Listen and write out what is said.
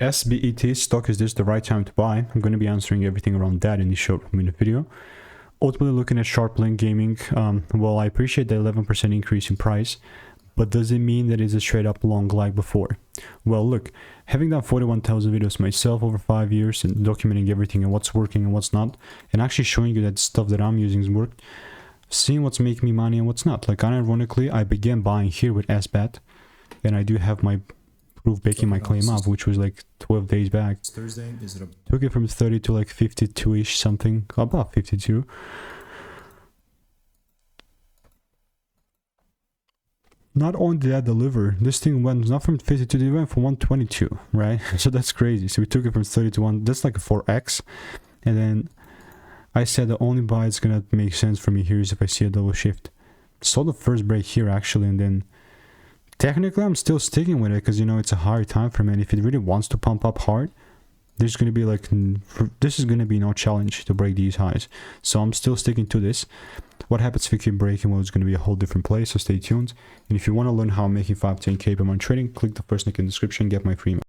SBET stock, is this the right time to buy? I'm going to be answering everything around that in this short minute video. Ultimately looking at Sharplink Gaming, well, I appreciate the 11% increase in price, but does it mean that it's a straight up long like before? Well, look, having done 41,000 videos myself over 5 years and documenting everything and what's working and what's not, and actually showing you that stuff that I'm using has worked, seeing what's making me money and what's not. Like, unironically, I began buying here with SBET, and I do have my proof backing my claim up, which was like 12 days back. It's Thursday. Is it Took it from 30 to like 52-ish something, about 52. Not only did that deliver, this thing went not from 52, it went from 122, right? So that's crazy. So we took it from 30 to 1, that's like a 4x. And then I said the only buy it's gonna make sense for me here is if I see a double shift. Saw the first break here actually, and then technically I'm still sticking with it because, you know, it's a higher time frame, and if it really wants to pump up hard, there's going to be like, this is going to be no challenge to break these highs. So I'm still sticking to this. What happens if we keep breaking? Well, it's going to be a whole different place, so stay tuned. And if you want to learn how I'm making 5 to 10K per month trading, click the first link in the description, get my free email.